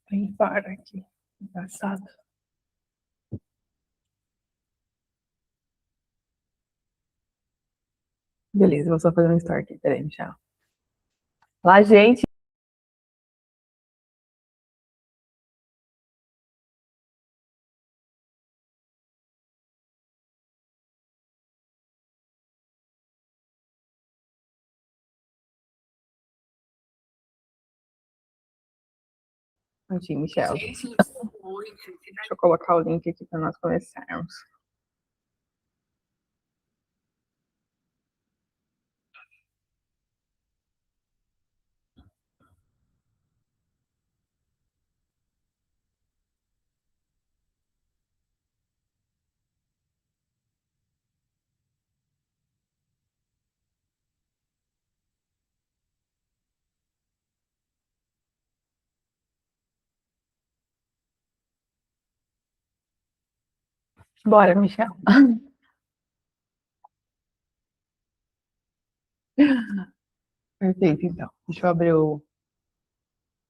Tem para aqui. Engraçado. Beleza, vou só fazer um story aqui. Peraí, Michel. Lá, gente. Prontinho, Michel. Deixa eu colocar o link aqui para nós começarmos. Bora, Michel. Perfeito, então. Deixa eu abrir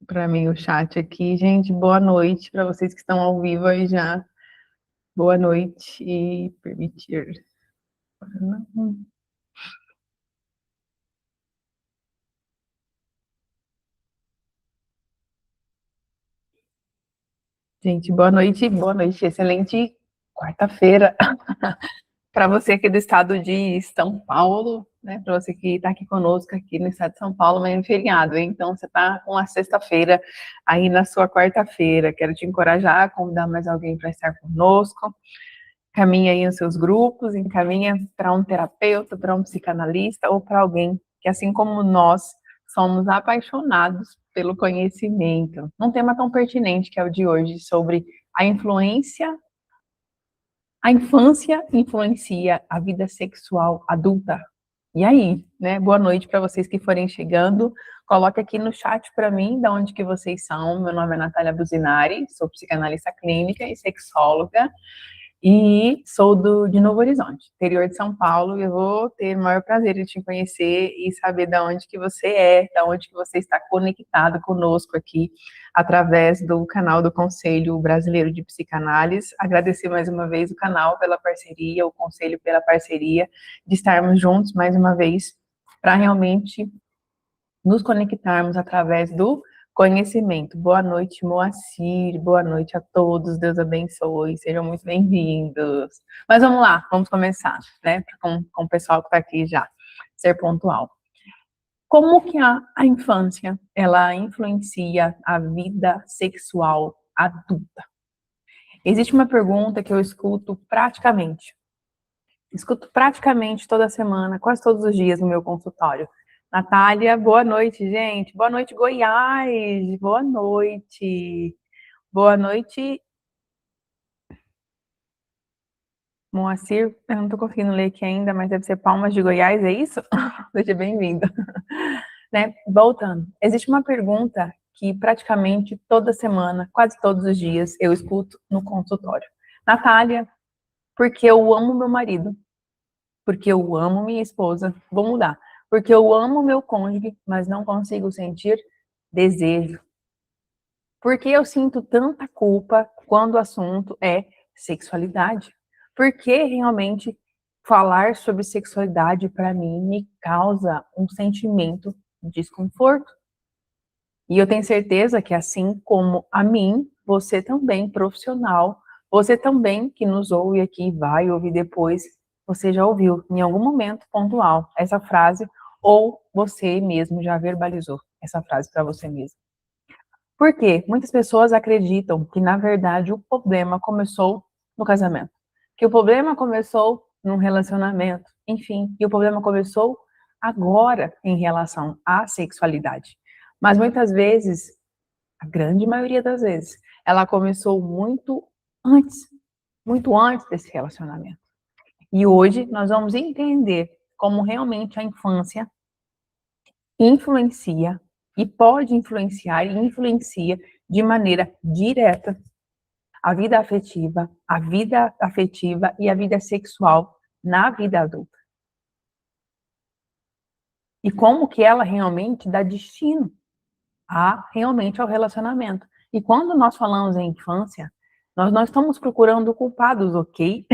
para mim o chat aqui. Gente, boa noite para vocês que estão ao vivo aí já. Boa noite e permitir. Gente, boa noite, excelente quarta-feira para você aqui do estado de São Paulo, né? Para você que está aqui conosco aqui no estado de São Paulo, mas é feriado, hein? Então você está com a sexta-feira aí na sua quarta-feira. Quero te encorajar a convidar mais alguém para estar conosco. Caminha aí nos seus grupos, encaminha para um terapeuta, para um psicanalista ou para alguém que, assim como nós, somos apaixonados pelo conhecimento. Um tema tão pertinente que é o de hoje, sobre a influência, a infância influencia a vida sexual adulta. E aí, né? Boa noite para vocês que forem chegando. Coloque aqui no chat para mim de onde que vocês são. Meu nome é Natália Buzinari, sou psicanalista clínica e sexóloga. E sou de Novo Horizonte, interior de São Paulo, e eu vou ter o maior prazer de te conhecer e saber de onde que você é, de onde que você está conectado conosco aqui, através do canal do Conselho Brasileiro de Psicanálise. Agradecer mais uma vez o canal pela parceria, o Conselho pela parceria, de estarmos juntos mais uma vez, para realmente nos conectarmos através do conhecimento. Boa noite, Moacir. Boa noite a todos. Deus abençoe. Sejam muito bem-vindos. Mas vamos lá, vamos começar, né? Com o pessoal que está aqui já, ser pontual. Como que a infância, ela influencia a vida sexual adulta? Existe uma pergunta que eu escuto praticamente toda semana, quase todos os dias no meu consultório. Natália, boa noite, gente. Boa noite, Goiás. Boa noite. Boa noite, Moacir. Eu não estou conseguindo ler aqui ainda, mas deve ser Palmas de Goiás, é isso? Seja bem-vindo. Né? Voltando, existe uma pergunta que praticamente toda semana, quase todos os dias, eu escuto no consultório. Natália, porque eu amo meu marido, porque eu amo minha esposa, vou mudar. Porque eu amo meu cônjuge, mas não consigo sentir desejo. Porque eu sinto tanta culpa quando o assunto é sexualidade. Porque realmente falar sobre sexualidade para mim me causa um sentimento de desconforto. E eu tenho certeza que assim como a mim, você também, profissional, você também que nos ouve aqui, vai ouvir depois, você já ouviu em algum momento pontual essa frase, ou você mesmo já verbalizou essa frase para você mesmo. Por quê? Muitas pessoas acreditam que, na verdade, o problema começou no casamento, que o problema começou num relacionamento, enfim, que o problema começou agora em relação à sexualidade. Mas muitas vezes, a grande maioria das vezes, ela começou muito antes desse relacionamento. E hoje nós vamos entender como realmente a infância influencia e pode influenciar e influencia de maneira direta a vida afetiva e a vida sexual na vida adulta. E como que ela realmente dá destino realmente ao relacionamento. E quando nós falamos em infância, nós não estamos procurando culpados, ok?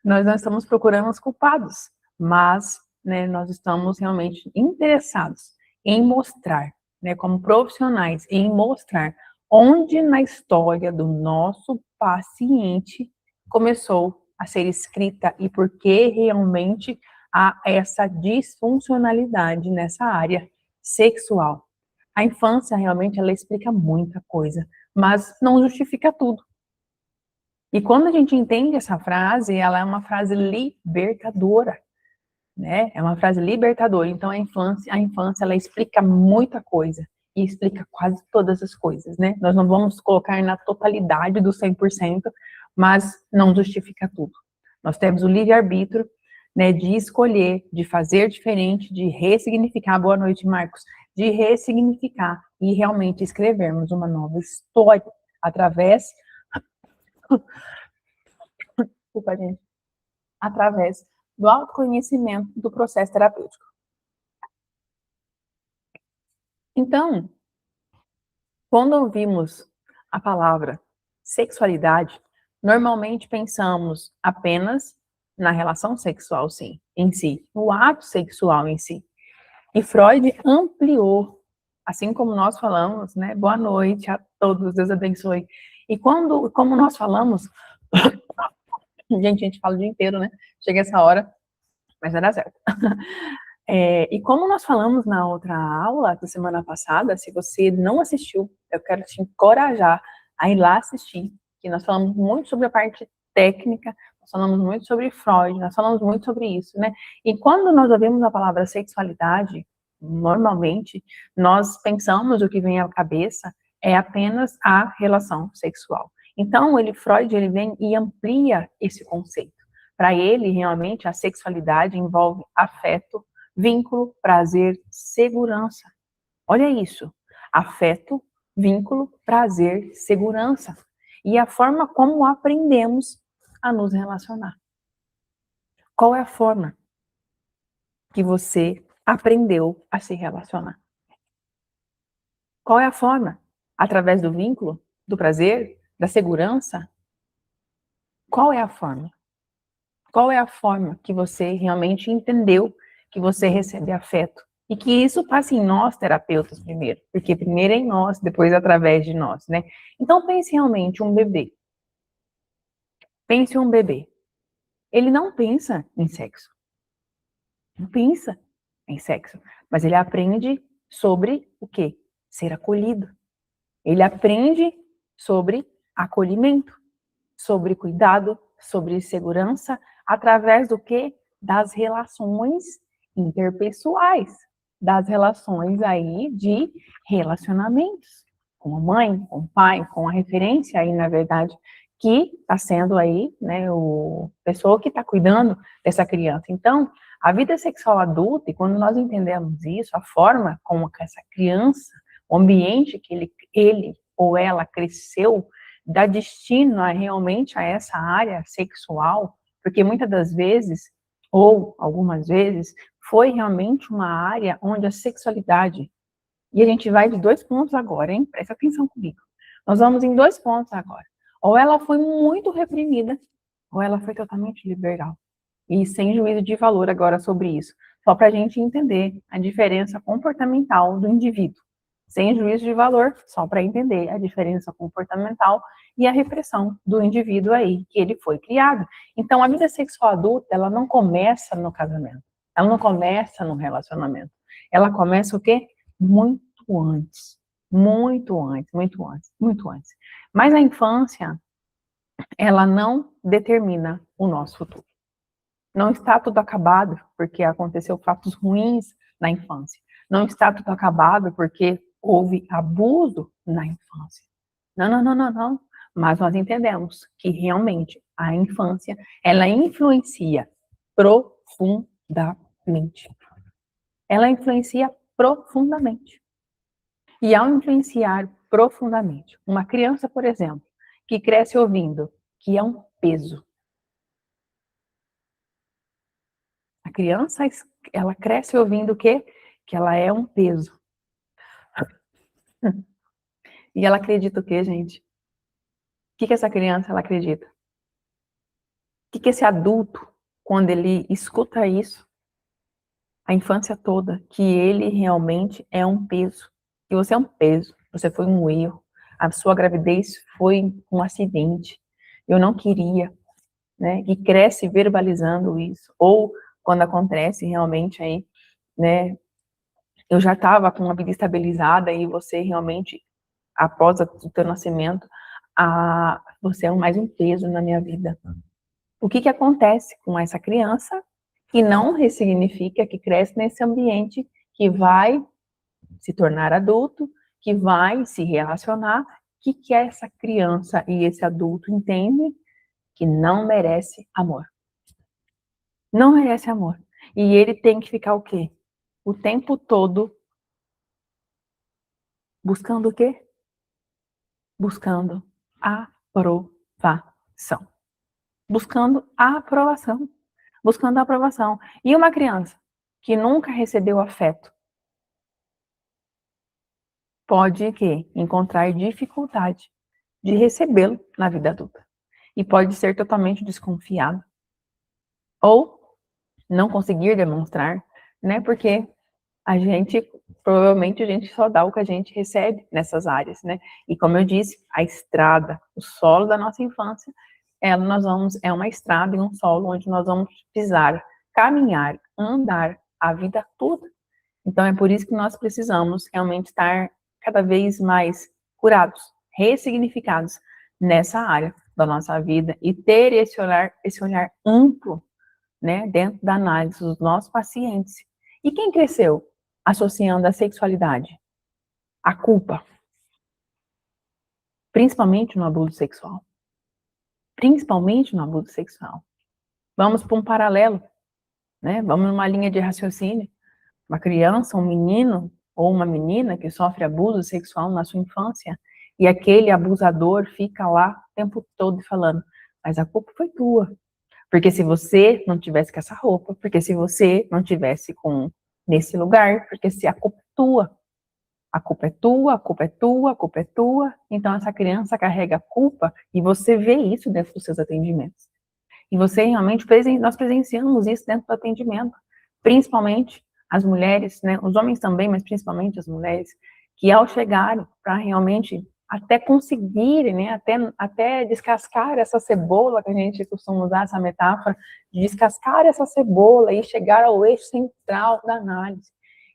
Nós não estamos procurando os culpados, mas, né, nós estamos realmente interessados em mostrar, né, como profissionais, em mostrar onde na história do nosso paciente começou a ser escrita e por que realmente há essa disfuncionalidade nessa área sexual. A infância realmente ela explica muita coisa, mas não justifica tudo. E quando a gente entende essa frase, ela é uma frase libertadora, né? É uma frase libertadora. Então a infância ela explica muita coisa e explica quase todas as coisas, né? Nós não vamos colocar na totalidade do 100%, mas não justifica tudo. Nós temos o livre-arbítrio, né, de escolher, de fazer diferente, de ressignificar. Boa noite, Marcos. De ressignificar e realmente escrevermos uma nova história através desculpa, gente, através do autoconhecimento do processo terapêutico. Então, quando ouvimos a palavra sexualidade, normalmente pensamos apenas na relação sexual, sim, em si, no ato sexual em si. E Freud ampliou, assim como nós falamos, né? Boa noite a todos, Deus abençoe. E como nós falamos, gente, a gente fala o dia inteiro, né? Chega essa hora, mas vai dar certo. E como nós falamos na outra aula da semana passada, se você não assistiu, eu quero te encorajar a ir lá assistir, que nós falamos muito sobre a parte técnica, nós falamos muito sobre Freud, nós falamos muito sobre isso, né? E quando nós ouvimos a palavra sexualidade, normalmente, nós pensamos, o que vem à cabeça é apenas a relação sexual. Então, Freud, ele vem e amplia esse conceito. Para ele, realmente, a sexualidade envolve afeto, vínculo, prazer, segurança. Olha isso. Afeto, vínculo, prazer, segurança. E a forma como aprendemos a nos relacionar. Qual é a forma que você aprendeu a se relacionar? Qual é a forma? Através do vínculo, do prazer, da segurança? Qual é a forma? Qual é a forma que você realmente entendeu que você recebe afeto? E que isso passa em nós, terapeutas, primeiro. Porque primeiro é em nós, depois através de nós, né? Então, pense realmente um bebê. Pense um bebê. Ele não pensa em sexo. Não pensa em sexo. Mas ele aprende sobre o quê? Ser acolhido. Ele aprende sobre acolhimento, sobre cuidado, sobre segurança, através do quê? Das relações interpessoais, das relações aí de relacionamentos, com a mãe, com o pai, com a referência aí, na verdade, que está sendo aí, né, o pessoa que está cuidando dessa criança. Então, a vida sexual adulta, e quando nós entendemos isso, a forma como essa criança, o ambiente que ele ou ela cresceu, dá destino realmente a essa área sexual, porque muitas das vezes, ou algumas vezes, foi realmente uma área onde a sexualidade, e a gente vai de 2 pontos agora, hein? Presta atenção comigo. Nós vamos em 2 pontos agora. Ou ela foi muito reprimida, ou ela foi totalmente liberal. E sem juízo de valor agora sobre isso. Só para a gente entender a diferença comportamental do indivíduo. Sem juízo de valor, só para entender a diferença comportamental e a repressão do indivíduo aí, que ele foi criado. Então, a vida sexual adulta, ela não começa no casamento. Ela não começa no relacionamento. Ela começa o quê? Muito antes. Muito antes, muito antes, muito antes. Mas a infância, ela não determina o nosso futuro. Não está tudo acabado porque aconteceu fatos ruins na infância. Não está tudo acabado porque houve abuso na infância. Não, não, não, não, não. Mas nós entendemos que realmente a infância, ela influencia profundamente. Ela influencia profundamente. E ao influenciar profundamente, uma criança, por exemplo, que cresce ouvindo que é um peso. A criança, ela cresce ouvindo o quê? Que ela é um peso. E ela acredita o quê, gente? O que essa criança ela acredita? O que esse adulto, quando ele escuta isso, a infância toda, que ele realmente é um peso. Que você é um peso, você foi um erro, a sua gravidez foi um acidente, eu não queria, né? E cresce verbalizando isso. Ou quando acontece realmente aí, né? Eu já estava com uma vida estabilizada e você realmente, após o teu nascimento, você é mais um peso na minha vida. O que acontece com essa criança que não ressignifica, que cresce nesse ambiente, que vai se tornar adulto, que vai se relacionar, que essa criança e esse adulto entendem que não merece amor. Não merece amor. E ele tem que ficar o quê? O tempo todo buscando o quê? Buscando aprovação. Buscando a aprovação. Buscando a aprovação. E uma criança que nunca recebeu afeto pode que encontrar dificuldade de recebê-lo na vida adulta. E pode ser totalmente desconfiado. Ou não conseguir demonstrar, né? Porque provavelmente a gente só dá o que a gente recebe nessas áreas, né? E como eu disse, a estrada, o solo da nossa infância, é uma estrada e um solo onde nós vamos pisar, caminhar, andar a vida toda. Então é por isso que nós precisamos realmente estar cada vez mais curados, ressignificados nessa área da nossa vida e ter esse olhar amplo, né, dentro da análise dos nossos pacientes. E quem cresceu associando a sexualidade à culpa, principalmente no abuso sexual? Principalmente no abuso sexual. Vamos para um paralelo, né? Vamos numa linha de raciocínio. Uma criança, um menino ou uma menina que sofre abuso sexual na sua infância e aquele abusador fica lá o tempo todo falando, mas a culpa foi tua. Porque se você não tivesse com essa roupa, porque se você não tivesse nesse lugar, porque se a culpa é tua, a culpa é tua, a culpa é tua, a culpa é tua. Então essa criança carrega a culpa e você vê isso dentro dos seus atendimentos. E você realmente, nós presenciamos isso dentro do atendimento, principalmente as mulheres, né, os homens também, mas principalmente as mulheres, que ao chegarem para realmente até conseguirem, né, até descascar essa cebola, que a gente costuma usar essa metáfora, de descascar essa cebola e chegar ao eixo central da análise.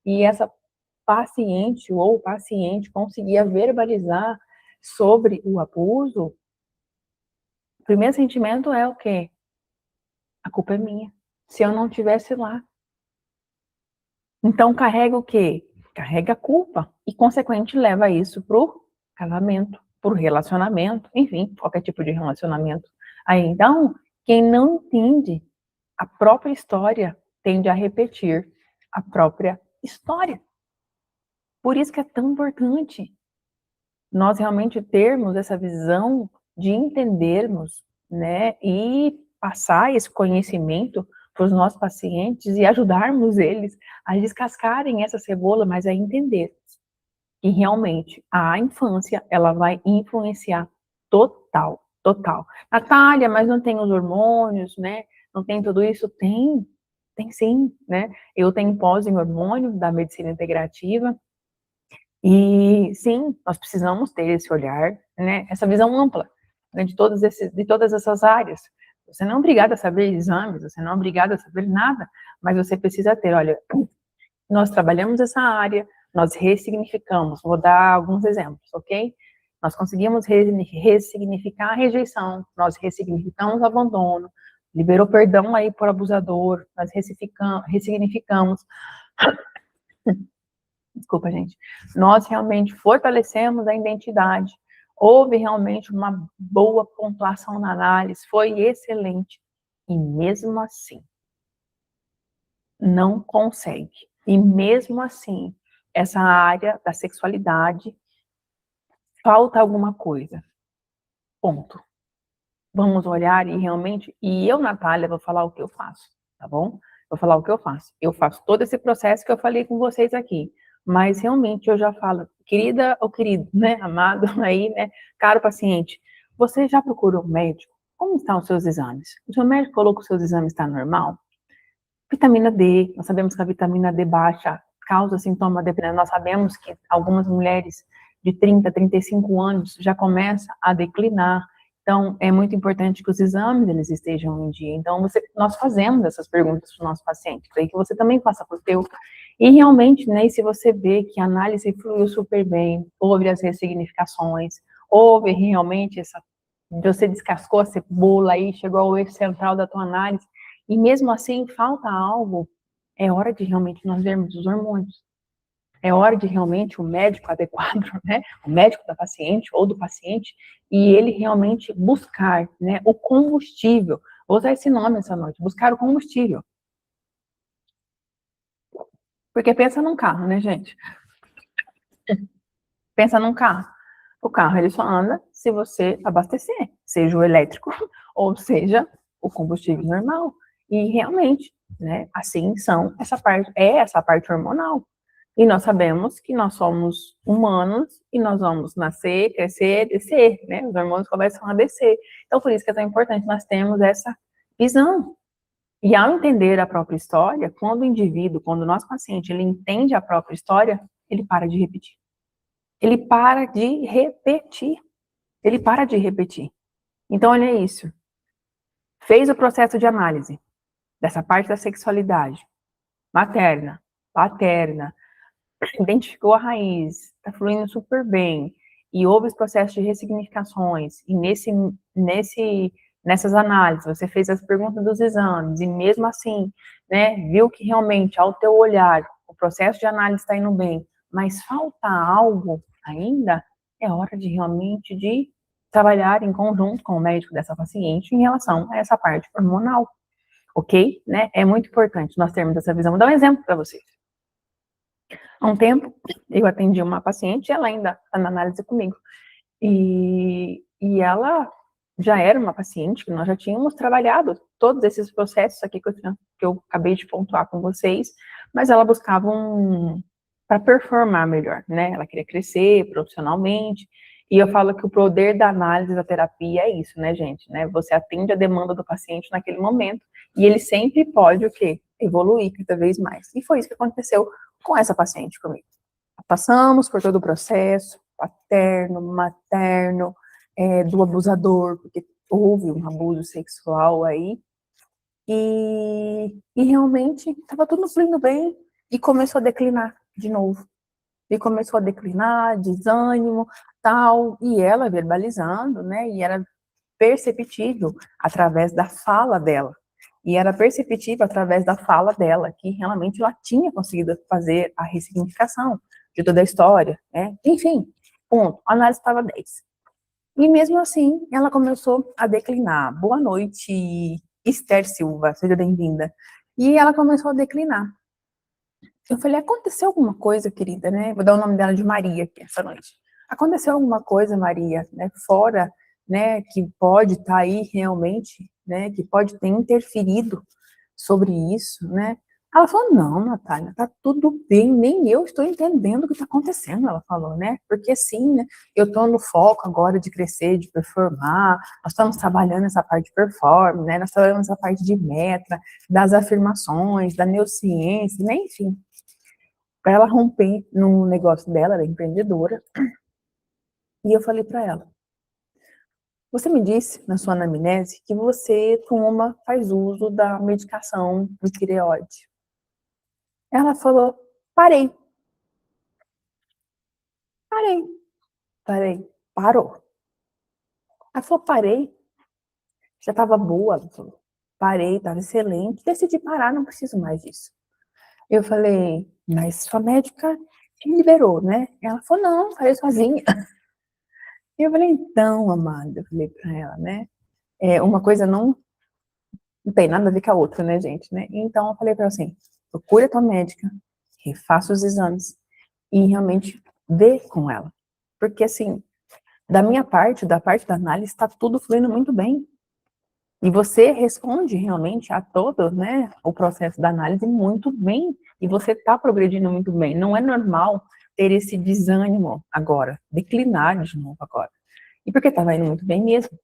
E essa paciente ou paciente conseguia verbalizar sobre o abuso, o primeiro sentimento é o quê? A culpa é minha. Se eu não estivesse lá. Então carrega o quê? Carrega a culpa. E, consequente, leva isso pro casamento, pro relacionamento, enfim, qualquer tipo de relacionamento. Aí, então, quem não entende a própria história tende a repetir a própria história. Por isso que é tão importante nós realmente termos essa visão de entendermos, né, e passar esse conhecimento para os nossos pacientes e ajudarmos eles a descascarem essa cebola, mas a entender que realmente a infância, ela vai influenciar total, total. Natália, mas não tem os hormônios, né, não tem tudo isso? Tem sim, né, eu tenho pós em hormônio da medicina integrativa, e sim, nós precisamos ter esse olhar, né, essa visão ampla, né, de todas essas áreas. Você não é obrigado a saber exames, você não é obrigado a saber nada, mas você precisa ter, olha, nós trabalhamos essa área, nós ressignificamos, vou dar alguns exemplos, ok? Nós conseguimos ressignificar a rejeição, nós ressignificamos o abandono, liberou perdão aí por abusador, nós ressignificamos desculpa, gente, nós realmente fortalecemos a identidade, houve realmente uma boa pontuação na análise, foi excelente, e mesmo assim, não consegue, e mesmo assim, essa área da sexualidade, falta alguma coisa, Ponto. Vamos olhar e realmente, e eu, Natália, vou falar o que eu faço, tá bom? Vou falar o que eu faço. Eu faço todo esse processo que eu falei com vocês aqui, mas realmente eu já falo, querida ou querido, né, amado aí, né, caro paciente, você já procurou um médico? Como estão os seus exames? O seu médico falou que os seus exames estão normal? Vitamina D, nós sabemos que a vitamina D baixa causa sintoma dependendo, nós sabemos que algumas mulheres de 30, 35 anos já começam a declinar, então é muito importante que os exames eles estejam em dia, então nós fazemos essas perguntas para o nosso paciente, para que você também faça para o teu, e realmente, né, se você vê que a análise fluiu super bem, houve as ressignificações, houve realmente você descascou a cebola aí, chegou ao eixo central da tua análise, e mesmo assim falta algo, é hora de realmente nós vermos os hormônios. É hora de realmente o médico adequado, né, o médico da paciente ou do paciente, e ele realmente buscar, né, o combustível. Vou usar esse nome essa noite, buscar o combustível. Porque pensa num carro, né, gente? Pensa num carro. O carro ele só anda se você abastecer, seja o elétrico ou seja o combustível normal. E realmente, né, assim são essa parte hormonal. E nós sabemos que nós somos humanos e nós vamos nascer, crescer, descer, né? Os hormônios começam a descer. Então, por isso que é tão importante nós termos essa visão. E ao entender a própria história, quando o indivíduo, quando o nosso paciente, ele entende a própria história, ele para de repetir. Ele para de repetir. Ele para de repetir. Então, olha isso. Fez o processo de análise dessa parte da sexualidade, materna, paterna, identificou a raiz, está fluindo super bem, e houve os processos de ressignificações, e nessas análises, você fez as perguntas dos exames, e mesmo assim, né, viu que realmente, ao teu olhar, o processo de análise está indo bem, mas falta algo ainda, é hora de realmente de trabalhar em conjunto com o médico dessa paciente em relação a essa parte hormonal, ok? Né? É muito importante nós termos essa visão. Vou dar um exemplo para vocês. Há um tempo, eu atendi uma paciente, ela ainda está na análise comigo, e ela já era uma paciente que nós já tínhamos trabalhado todos esses processos aqui que eu acabei de pontuar com vocês, mas ela buscava para performar melhor, né? Ela queria crescer profissionalmente, e eu falo que o poder da análise da terapia é isso, né, gente? Né? Você atende a demanda do paciente naquele momento, e ele sempre pode o quê? Evoluir cada vez mais. E foi isso que aconteceu com essa paciente comigo. Passamos por todo o processo, paterno, materno, do abusador, porque houve um abuso sexual aí, e realmente estava tudo fluindo bem, e começou a declinar de novo. E começou a declinar, desânimo, tal, e ela verbalizando, né, e era perceptível através da fala dela. E era perceptível através da fala dela que realmente ela tinha conseguido fazer a ressignificação de toda a história, né? Enfim, ponto. A análise estava 10. E mesmo assim, ela começou a declinar. Boa noite, Esther Silva, seja bem-vinda. E ela começou a declinar. Eu falei, aconteceu alguma coisa, querida, né? Vou dar o nome dela de Maria aqui essa noite. Aconteceu alguma coisa, Maria, né? Fora, né? Que pode estar aí realmente, né? Que pode ter interferido sobre isso, né? Ela falou, não, Natália, tá tudo bem, nem eu estou entendendo o que está acontecendo, ela falou, né? Porque sim, né? Eu estou no foco agora de crescer, de performar, nós estamos trabalhando essa parte de performance, né? Nós trabalhamos essa parte de meta, das afirmações, da neurociência, né? Enfim, para ela romper no negócio dela, ela é empreendedora. E eu falei para ela, você me disse na sua anamnese que você faz uso da medicação de tireoide. Ela falou, parei, parei, parei, parou. Ela falou, parei, já estava boa, ela falou, parei, estava excelente, decidi parar, não preciso mais disso. Eu falei, mas sua médica te liberou, né? Ela falou, não, falei sozinha. E eu falei, então, amada, eu falei para ela, né? Uma coisa não tem nada a ver com a outra, né, gente, né? Então eu falei para ela assim, procure a tua médica, refaça os exames e realmente vê com ela. Porque assim, Da minha parte, da parte da análise, está tudo fluindo muito bem. E você responde realmente a todo, né, o processo da análise muito bem. E você está progredindo muito bem. Não é normal ter esse desânimo agora, declinar de novo agora. E porque estava indo muito bem mesmo.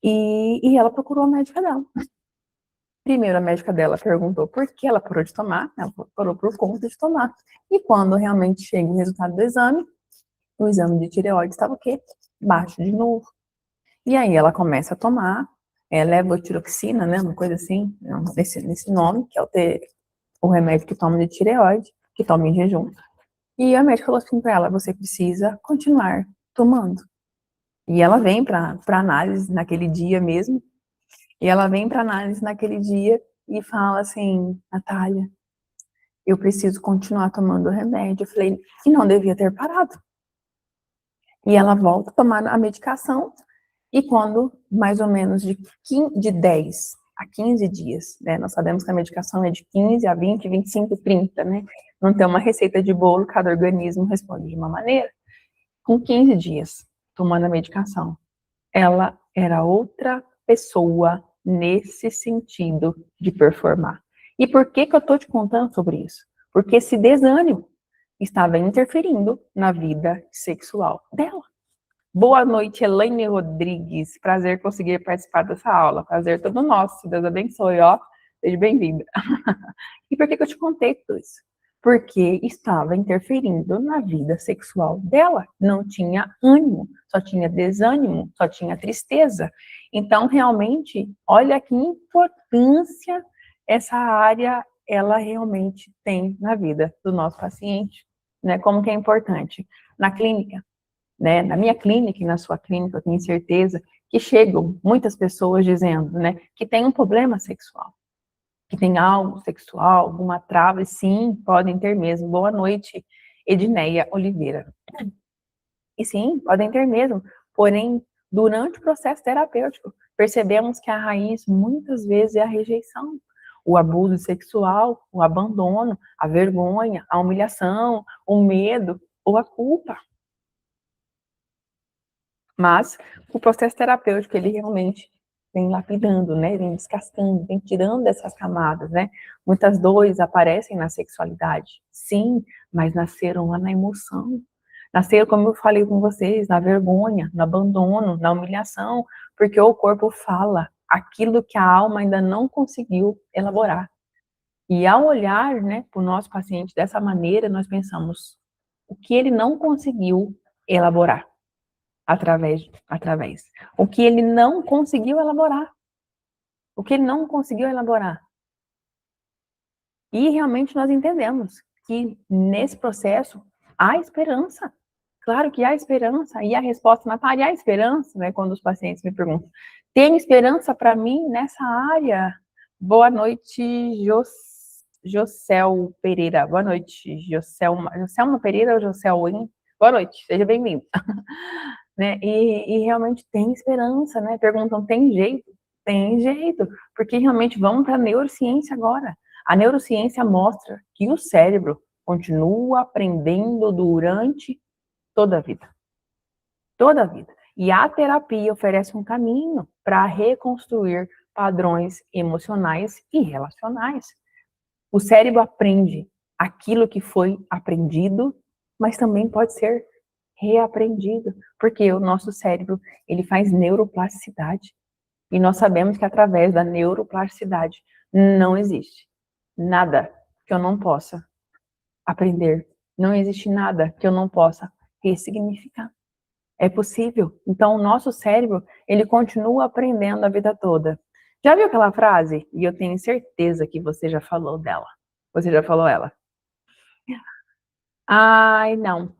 E ela procurou a médica dela. Primeiro, a médica dela perguntou por que ela parou de tomar. Ela parou por conta de tomar. E quando realmente chega o resultado do exame, o exame de tireoide estava o quê? Baixo de novo. E aí ela começa a tomar levotiroxina, né? Uma coisa assim, nesse nome, que é o remédio que toma de tireoide, que toma em jejum. E a médica falou assim para ela: você precisa continuar tomando. E ela vem para análise naquele dia mesmo. E ela vem para análise naquele dia e fala assim: Natália, eu preciso continuar tomando o remédio. Eu falei: e não devia ter parado. E ela volta a tomar a medicação. E quando mais ou menos de 10 a 15 dias, né? Nós sabemos que a medicação é de 15 a 20, 25, 30, né? Não tem uma receita de bolo, cada organismo responde de uma maneira. Com 15 dias tomando a medicação, ela era outra pessoa nesse sentido de performar. E por que que eu tô te contando sobre isso? Porque esse desânimo estava interferindo na vida sexual dela. Boa noite, Elaine Rodrigues. Prazer conseguir participar dessa aula. Prazer todo nosso. Deus abençoe, ó. Seja bem-vinda. E por que eu te contei tudo isso? Porque estava interferindo na vida sexual dela. Não tinha ânimo, só tinha desânimo, só tinha tristeza. Então, realmente, olha que importância essa área ela realmente tem na vida do nosso paciente, né? Como que é importante. Na clínica, né, na minha clínica e na sua clínica, eu tenho certeza que chegam muitas pessoas dizendo, né, que tem um problema sexual, que tem algo sexual, alguma trava, e sim, podem ter mesmo. Boa noite, Edneia Oliveira. E sim, podem ter mesmo, porém, durante o processo terapêutico, percebemos que a raiz muitas vezes é a rejeição, o abuso sexual, o abandono, a vergonha, a humilhação, o medo ou a culpa. Mas o processo terapêutico, ele realmente vem lapidando, né? Vem descascando, vem tirando essas camadas, né? Muitas dores aparecem na sexualidade, sim, mas nasceram lá na emoção. Nasceram, como eu falei com vocês, na vergonha, no abandono, na humilhação, porque o corpo fala aquilo que a alma ainda não conseguiu elaborar. E ao olhar, né, para o nosso paciente dessa maneira, nós pensamos o que ele não conseguiu elaborar. Através. O que ele não conseguiu elaborar. O que ele não conseguiu elaborar. E realmente nós entendemos que nesse processo há esperança. Claro que há esperança. E a resposta, Natália, há esperança, né? Quando os pacientes me perguntam, tem esperança para mim nessa área? Boa noite, Jocel Pereira. Boa noite, Joselma Pereira ou Joselwin? Boa noite, seja bem-vindo. Né? E realmente tem esperança, né? Perguntam, tem jeito? Tem jeito, porque realmente vamos para a neurociência agora. A neurociência mostra que o cérebro continua aprendendo durante toda a vida. Toda a vida. E a terapia oferece um caminho para reconstruir padrões emocionais e relacionais. O cérebro aprende aquilo que foi aprendido, mas também pode ser reaprendido, porque o nosso cérebro, ele faz neuroplasticidade. E nós sabemos que através da neuroplasticidade não existe nada que eu não possa aprender. Não existe nada que eu não possa ressignificar. É possível. Então, o nosso cérebro, ele continua aprendendo a vida toda. Já viu aquela frase? E eu tenho certeza que você já falou dela. Você já falou ela? Ai, não.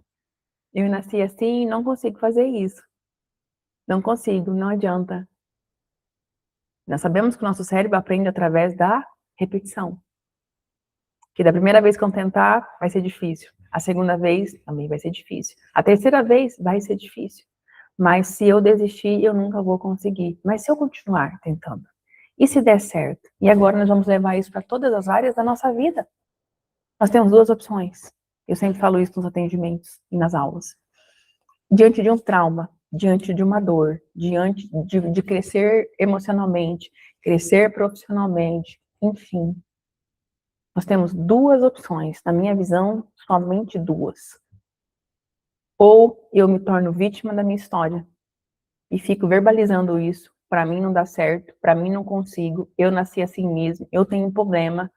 Eu nasci assim e não consigo fazer isso. Não consigo, não adianta. Nós sabemos que o nosso cérebro aprende através da repetição. Que da primeira vez que eu tentar, vai ser difícil. A segunda vez também vai ser difícil. A terceira vez vai ser difícil. Mas se eu desistir, eu nunca vou conseguir. Mas se eu continuar tentando, e se der certo? E agora nós vamos levar isso para todas as áreas da nossa vida. Nós temos duas opções. Eu sempre falo isso nos atendimentos e nas aulas. Diante de um trauma, diante de uma dor, diante de crescer emocionalmente, crescer profissionalmente, enfim. Nós temos duas opções, na minha visão, somente duas. Ou eu me torno vítima da minha história e fico verbalizando isso, para mim não dá certo, para mim não consigo, eu nasci assim mesmo, eu tenho um problema.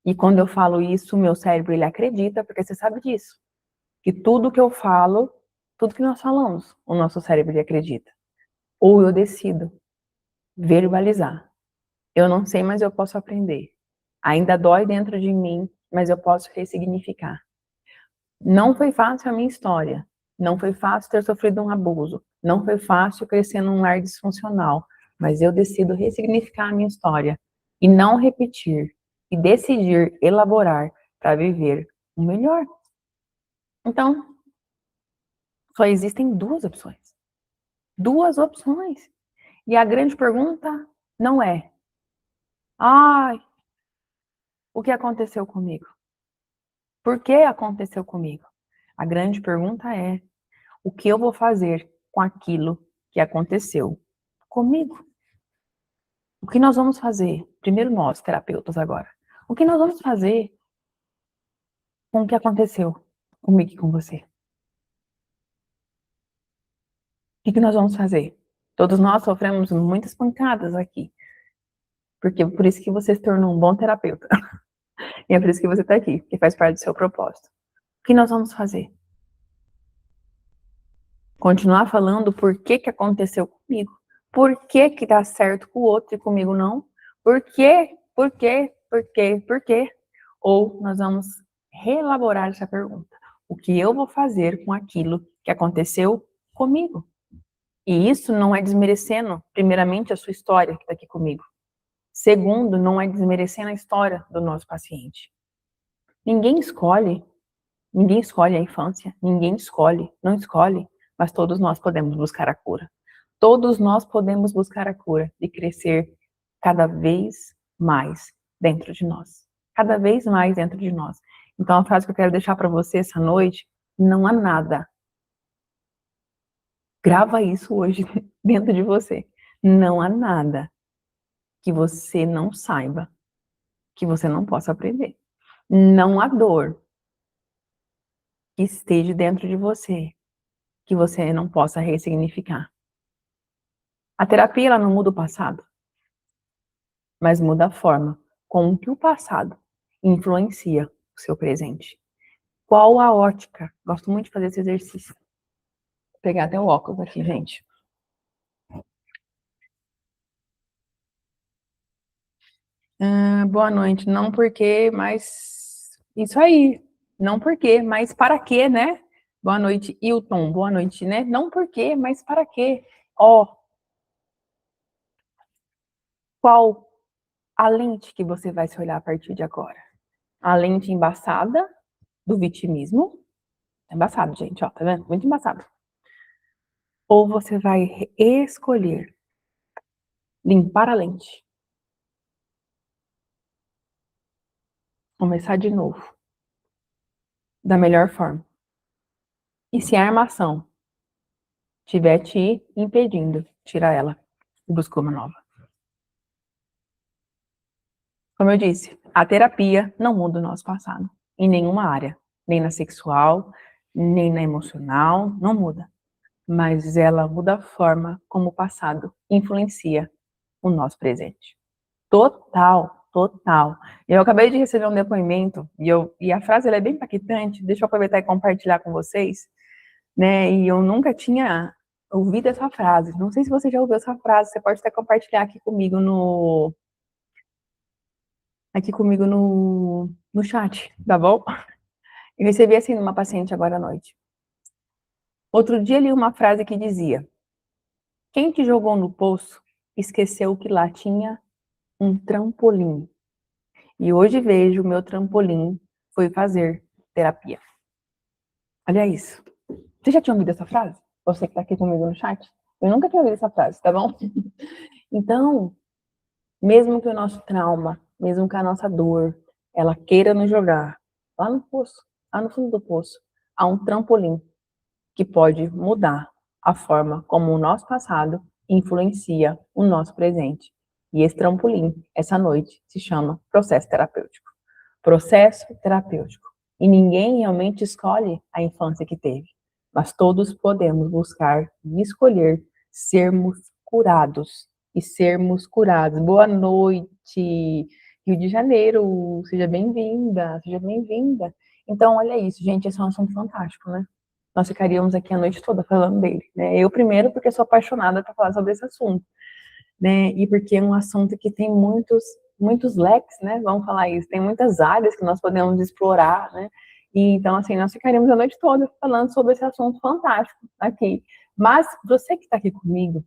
E quando eu falo isso, meu cérebro ele acredita, porque você sabe disso. Que tudo que eu falo, tudo que nós falamos, o nosso cérebro ele acredita. Ou eu decido verbalizar. Eu não sei, mas eu posso aprender. Ainda dói dentro de mim, mas eu posso ressignificar. Não foi fácil a minha história. Não foi fácil ter sofrido um abuso. Não foi fácil crescer num lar disfuncional. Mas eu decido ressignificar a minha história e não repetir. E decidir elaborar para viver o melhor. Então, só existem duas opções. Duas opções. E a grande pergunta não é: ai, o que aconteceu comigo? Por que aconteceu comigo? A grande pergunta é: o que eu vou fazer com aquilo que aconteceu comigo? O que nós vamos fazer? Primeiro nós, terapeutas agora. O que nós vamos fazer com o que aconteceu comigo e com você? O que nós vamos fazer? Todos nós sofremos muitas pancadas aqui. Porque por isso que você se tornou um bom terapeuta. E é por isso que você está aqui, que faz parte do seu propósito. O que nós vamos fazer? Continuar falando por que aconteceu comigo. Por que dá certo com o outro e comigo não? Por quê? Por quê? Por quê? Por quê? Ou nós vamos reelaborar essa pergunta. O que eu vou fazer com aquilo que aconteceu comigo? E isso não é desmerecendo, primeiramente, a sua história que está aqui comigo. Segundo, não é desmerecendo a história do nosso paciente. Ninguém escolhe a infância, ninguém escolhe, não escolhe, mas todos nós podemos buscar a cura. Todos nós podemos buscar a cura e crescer cada vez mais dentro de nós. Cada vez mais dentro de nós. Então, a frase que eu quero deixar para você essa noite: não há nada. Grava isso hoje dentro de você. Não há nada que você não saiba, que você não possa aprender. Não há dor que esteja dentro de você, que você não possa ressignificar. A terapia, ela não muda o passado, mas muda a forma com que o passado influencia o seu presente. Qual a ótica? Gosto muito de fazer esse exercício. Vou pegar até o óculos aqui, gente. Boa noite. Não porque, mas... Isso aí. Não porque, mas para quê, né? Boa noite, Hilton. Boa noite, né? Não porque, mas para quê? Ó, qual a lente que você vai se olhar a partir de agora? A lente embaçada do vitimismo. É embaçado, gente, ó, tá vendo? Muito embaçado. Ou você vai escolher limpar a lente, começar de novo, da melhor forma. E se a armação estiver te impedindo, tira ela e busca uma nova. Como eu disse, a terapia não muda o nosso passado, em nenhuma área, nem na sexual, nem na emocional, não muda. Mas ela muda a forma como o passado influencia o nosso presente. Total, total. Eu acabei de receber um depoimento e a frase ela é bem impactante. Deixa eu aproveitar e compartilhar com vocês, né? E eu nunca tinha ouvido essa frase. Não sei se você já ouviu essa frase. Você pode até compartilhar aqui comigo no chat, tá bom? Eu recebi assim de uma paciente agora à noite. Outro dia li uma frase que dizia: quem te jogou no poço esqueceu que lá tinha um trampolim. E hoje vejo o meu trampolim foi fazer terapia. Olha isso. Você já tinha ouvido essa frase? Você que tá aqui comigo no chat? Eu nunca tinha ouvido essa frase, tá bom? Então, mesmo que o nosso trauma, mesmo que a nossa dor, ela queira nos jogar lá no poço, lá no fundo do poço, há um trampolim que pode mudar a forma como o nosso passado influencia o nosso presente. E esse trampolim, essa noite, se chama processo terapêutico. Processo terapêutico. E ninguém realmente escolhe a infância que teve, mas todos podemos buscar e escolher sermos curados e sermos curados. Boa noite, Rio de Janeiro, seja bem-vinda, seja bem-vinda. Então, olha isso, gente, esse é um assunto fantástico, né? Nós ficaríamos aqui a noite toda falando dele, né? Eu primeiro porque sou apaixonada para falar sobre esse assunto, né? E porque é um assunto que tem muitos leques, né? Vamos falar isso, tem muitas áreas que nós podemos explorar, né? E, então, assim, nós ficaríamos a noite toda falando sobre esse assunto fantástico aqui. Mas você que está aqui comigo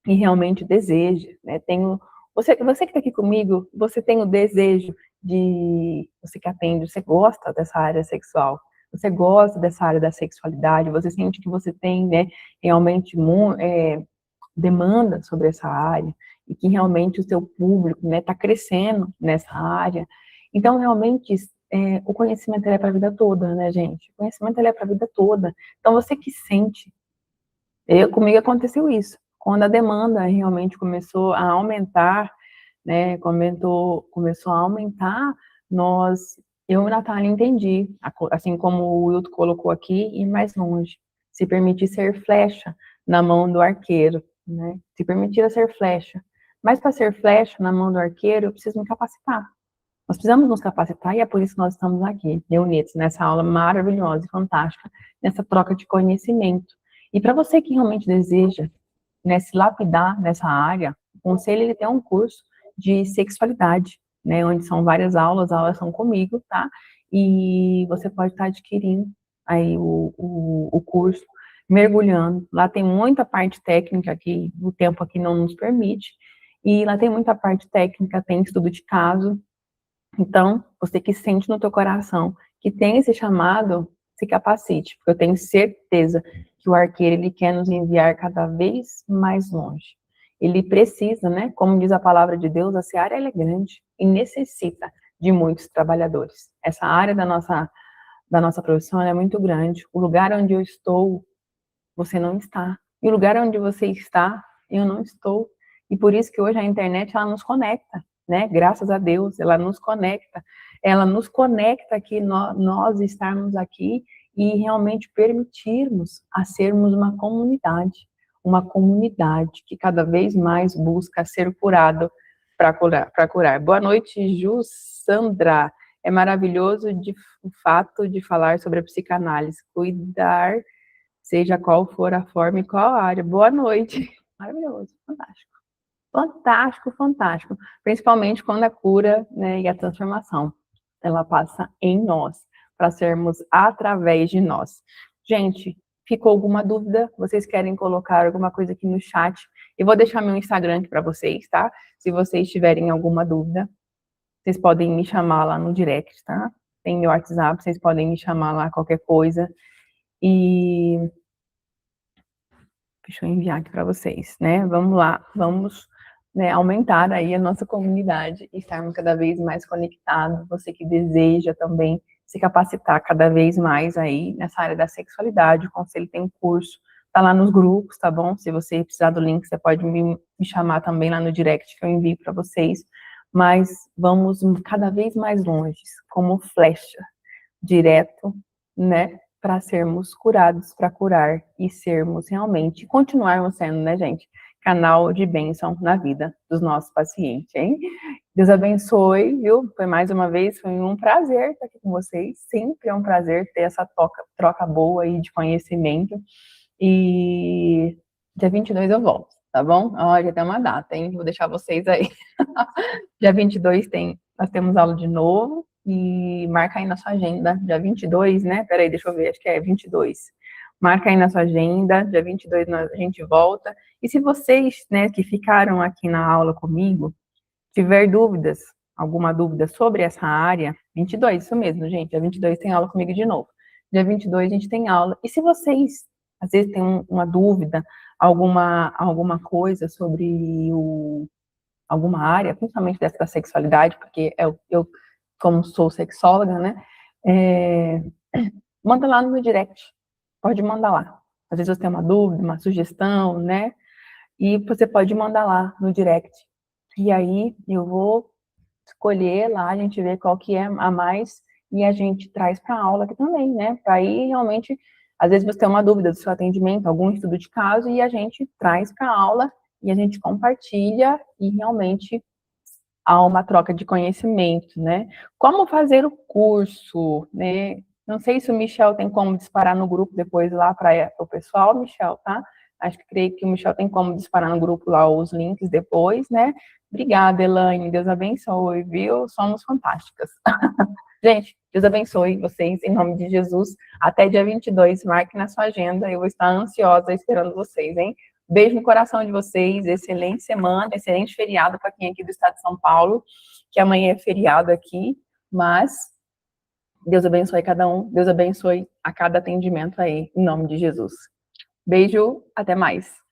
e realmente deseja, né? Você que está aqui comigo, você tem o desejo você que atende, você gosta dessa área sexual, você gosta dessa área da sexualidade, você sente que você tem, né, realmente demanda sobre essa área e que realmente o seu público, né, está crescendo nessa área. Então, realmente, o conhecimento é para a vida toda, né, gente? O conhecimento é para a vida toda. Então, você que sente, comigo aconteceu isso. Quando a demanda realmente começou a aumentar, né, começou a aumentar, eu e Natália entendi, assim como o Wilton colocou aqui, ir mais longe, se permitir ser flecha na mão do arqueiro, né, se permitir ser flecha. Mas para ser flecha na mão do arqueiro, eu preciso me capacitar. Nós precisamos nos capacitar e é por isso que nós estamos aqui, reunidos nessa aula maravilhosa e fantástica, nessa troca de conhecimento. E para você que realmente deseja, né, se lapidar nessa área, o conselho ele tem um curso de sexualidade, né, onde são várias aulas, as aulas são comigo, tá? E você pode estar adquirindo aí o curso, mergulhando. Lá tem muita parte técnica que o tempo aqui não nos permite, e lá tem muita parte técnica, tem estudo de caso. Então, você que sente no teu coração que tem esse chamado, se capacite, porque eu tenho certeza que o arqueiro, ele quer nos enviar cada vez mais longe. Ele precisa, né, como diz a palavra de Deus, a seara ela é grande e necessita de muitos trabalhadores. Essa área da nossa profissão é muito grande. O lugar onde eu estou, você não está. E o lugar onde você está, eu não estou. E por isso que hoje a internet, ela nos conecta, né? Graças a Deus, ela nos conecta. Ela nos conecta aqui, nós estarmos aqui e realmente permitirmos a sermos uma comunidade que cada vez mais busca ser curado para curar. Boa noite, Ju Sandra. É maravilhoso o fato de falar sobre a psicanálise, cuidar seja qual for a forma e qual a área. Boa noite. Maravilhoso, fantástico. Fantástico, fantástico. Principalmente quando a cura, né, e a transformação, ela passa em nós, para sermos através de nós. Gente, ficou alguma dúvida? Vocês querem colocar alguma coisa aqui no chat? Eu vou deixar meu Instagram aqui para vocês, tá? Se vocês tiverem alguma dúvida, vocês podem me chamar lá no direct, tá? Tem meu WhatsApp, vocês podem me chamar lá qualquer coisa. E deixa eu enviar aqui para vocês, né? Vamos lá, vamos, né, aumentar aí a nossa comunidade e estarmos cada vez mais conectados. Você que deseja também se capacitar cada vez mais aí nessa área da sexualidade, o Conselho tem um curso, tá lá nos grupos, tá bom? Se você precisar do link, você pode me chamar também lá no direct que eu envio para vocês. Mas vamos cada vez mais longe, como flecha, direto, né? Para sermos curados, para curar e sermos realmente, continuarmos sendo, né, gente, canal de bênção na vida dos nossos pacientes, hein? Deus abençoe, viu? Foi mais uma vez, foi um prazer estar aqui com vocês, sempre é um prazer ter essa troca boa aí de conhecimento, e dia 22 eu volto, tá bom? Olha, tem uma data, hein? Vou deixar vocês aí. Dia 22 nós temos aula de novo, e marca aí na sua agenda, dia 22, né? Peraí, deixa eu ver, acho que é 22. Marca aí na sua agenda, dia 22 a gente volta. E se vocês, né, que ficaram aqui na aula comigo, tiver dúvidas, alguma dúvida sobre essa área, 22, isso mesmo, gente, dia 22 tem aula comigo de novo. Dia 22 a gente tem aula. E se vocês, às vezes, têm uma dúvida, alguma coisa sobre alguma área, principalmente dessa da sexualidade, porque eu como sou sexóloga, né, manda lá no meu direct, pode mandar lá, Às vezes você tem uma dúvida, uma sugestão, né? E você pode mandar lá no direct. E aí eu vou escolher lá, a gente vê qual que é a mais e a gente traz para a aula aqui também, né? Para aí realmente, às vezes você tem uma dúvida do seu atendimento, algum estudo de caso, e a gente traz para a aula e a gente compartilha e realmente há uma troca de conhecimento, né? Como fazer o curso, né? Não sei se o Michel tem como disparar no grupo depois lá para o pessoal, Michel, tá? Acho que creio que o Michel tem como disparar no grupo lá os links depois, né? Obrigada, Elaine. Deus abençoe, viu? Somos fantásticas. Gente, Deus abençoe vocês, em nome de Jesus. Até dia 22, marque na sua agenda. Eu vou estar ansiosa esperando vocês, hein? Beijo no coração de vocês. Excelente semana, excelente feriado para quem é aqui do estado de São Paulo, que amanhã é feriado aqui. Mas Deus abençoe cada um. Deus abençoe a cada atendimento aí, em nome de Jesus. Beijo, até mais.